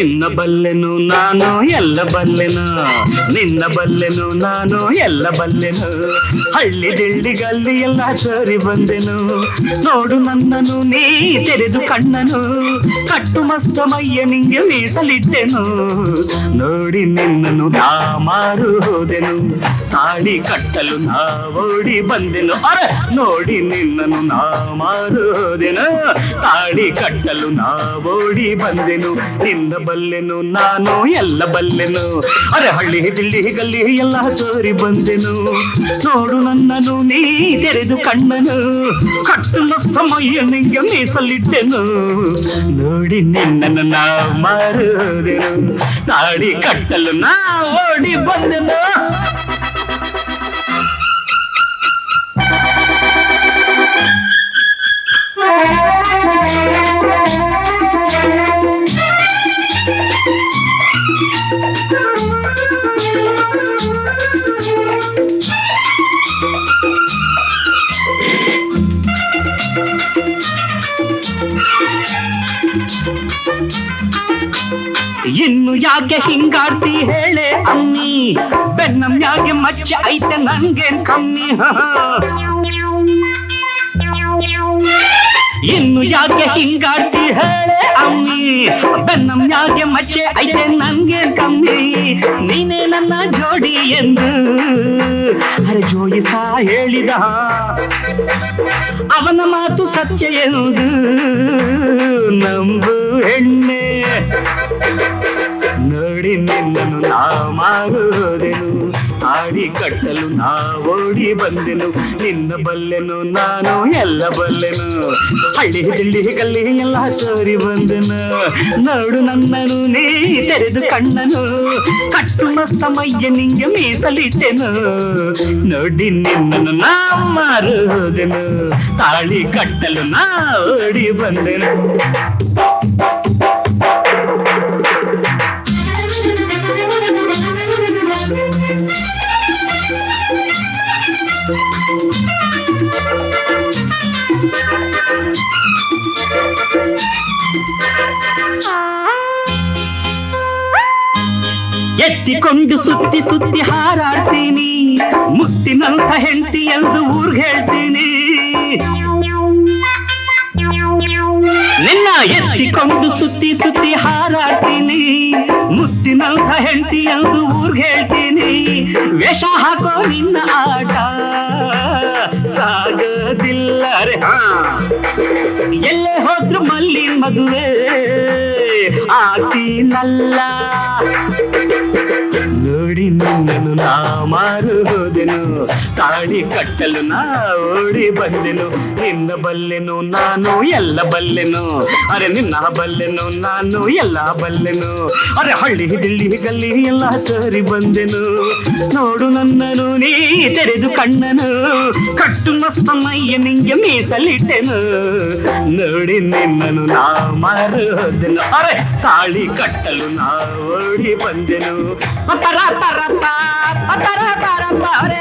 ನಿನ್ನ ಬಲ್ಲೆನು ನಾನು ಎಲ್ಲ ಬಲ್ಲೆನು, ನಿನ್ನ ಬಲ್ಲೆನು ನಾನು ಎಲ್ಲ ಬಲ್ಲೆನು. ಹಳ್ಳಿ ದಿಳ್ಳಿ ಗಲ್ಲಿ ಎಲ್ಲ ಸರಿ ಬಂದೆನು, ನೋಡು ನನ್ನನು ನೀ ತೆರೆದು ಕಣ್ಣನು. ಕಟ್ಟು ಮಸ್ತ ಮಯ್ಯ ನಿಂಗೆ ಮೀಸಲಿಟ್ಟೆನು, ನೋಡಿ ನಿನ್ನನು ನಾ ಮಾರು ಹೋದೆನು. ತಾಳಿ ಕಟ್ಟಲು ನಾ ಓಡಿ ಬಂದೆನು, ಅರೆ ನೋಡಿ ನಿನ್ನನು ನಾ ಮಾರು ಹೋದೆನು. ತಾಳಿ ಕಟ್ಟಲು ನಾ ಓಡಿ ಬಂದೆನು. ನಿನ್ನ ಬಲ್ಲೆನು ನಾನು ಎಲ್ಲ ಬಲ್ಲೆನು, ಅರೆ ಹಳ್ಳಿ ದಿಳ್ಳಿ ಗಲ್ಲಿ ಎಲ್ಲ ಸೋರಿ ಬಂದೆನು. ನೋಡು ನನ್ನನು ನೀ ತೆರೆದು ಕಣ್ಣನು, ಕಟ್ಟು ಮಸ್ತ ಮಯ್ಯ ನಿಂಗೆ ಮೀಸಲಿಟ್ಟೆನು. ನೋಡಿ ನಿನ್ನನ್ನು ನಾ ಮಾರುದೆನು, ತಾಳಿ ಕಟ್ಟಲು ನಾ ಓಡಿ ಬಂದೆನು. ಇನ್ನು ಯಾಕೆ ಹಿಂಗಾಡ್ತಿ ಹೇಳೆ ಅಮ್ಮಿ, ಬೆನ್ನಂ ಯಾಕೆ ಮಚ್ಚೆ ಐತೆ ನನ್ಗೇನ್ ಕಮ್ಮಿ. ಇನ್ನು ಯಾಕೆ ಹಿಂಗಾಡ್ತಿ ಹೇಳೆ ಅಮ್ಮಿ, ಬೆನ್ನಂ ಯಾಕೆ ಮಚ್ಚೆ ಐತೆ ನನ್ಗೇನ್ ಕಮ್ಮಿ. ನೀನೇ ನನ್ನ ಜೋಡಿ ಎಂದು ಅರೆ ಜೋಯಿಸ ಹೇಳಿದ, ಅವನ ಮಾತು ಸತ್ಯ ಎಂದು ನಂಬು ಹೆಣ್ಣೆ. ನೋಡಿ ನಿನ್ನನು ನಾ ಮಾರುದೆನು, ತಾಳಿ ಕಟ್ಟಲು ನಾ ಓಡಿ ಬಂದೆನು. ನಿನ್ನ ಬಲ್ಲೆನು ನಾನು ಎಲ್ಲ ಬಲ್ಲೆನು, ಹಳ್ಳಿ ದಿಳ್ಳಿ ಗಲ್ಲಿ ಎಲ್ಲ ಸೋರಿ ಬಂದೆನು. ನೋಡು ನನ್ನನು ನೀ ತೆರೆದು ಕಣ್ಣನು, ಕಟ್ಟು ಮಸ್ತ ಮಯ್ಯ ನಿಂಗೆ ಮೀಸಲಿಟ್ಟೆನು. ನೋಡಿ ನಿನ್ನನು ನಾ ಮಾರುದೆನು, ತಾಳಿ ಕಟ್ಟಲು ನಾ ಓಡಿ ಬಂದೆನು. ಎತ್ತಿಕೊಂಡು ಸುತ್ತಿ ಸುತ್ತಿ ಹಾರಾಡ್ತೀನಿ, ಮುತ್ತಿನಂಥ ಹೆಂಡತಿ ಎಂದು ಊರ್ಗೆ ಹೇಳ್ತೀನಿ. ನಿನ್ನ ಎತ್ತಿಕೊಂಡು ಸುತ್ತಿ ಸುತ್ತಿ ಹಾರಾಡ್ತೀನಿ, ಮುತ್ತಿನಂಥ ಹೆಂಡತಿ ಎಂದು ಊರ್ಗೆ ಹೇಳ್ತೀನಿ. ವೇಷ ಹಾಕೋ ನಿನ್ನ ಆಟ ಸಾಗದಿಲ್ಲ ರೇ, ಎಲ್ಲೇ ಹೋದ್ರು ಮಲ್ಲಿ ಮದುವೆ ಆತೀನಲ್ಲ. ನೋಡಿ ನಿನ್ನನು ನಾ ಮಾರುವುದೆನು, ತಾಳಿ ಕಟ್ಟಲು ನಾ ಓಡಿ ಬಂದೆನು. ನಿನ್ನ ಬಲ್ಲೆನು ನಾನು ಎಲ್ಲ ಬಲ್ಲೆನು, ಅರೆ ನಿನ್ನ ಬಲ್ಲೆನು ನಾನು ಎಲ್ಲ ಬಲ್ಲೆನು. ಅರೆ ಹಳ್ಳಿ ದಿಳ್ಳಿ ಗಲ್ಲಿ ಎಲ್ಲ ಸರಿ ಬಂದೆನು. ನೋಡು ನನ್ನನು ನೀ ತೆರೆದು ಕಣ್ಣನು, ಕಟ್ಟು ಮಸ್ತ ಮಯ್ಯ ನಿಂಗೆ ಮೀಸಲಿಟ್ಟೆನು. ನೋಡಿ ನಿನ್ನನು ನಾ ಮಾರುವುದೆನು, ಅರೆ ತಾಳಿ ಕಟ್ಟಲು ನಾ ಓಡಿ ಬಂದೆನು. ಪರ ಪರ ಪರ ಪರ ಪರ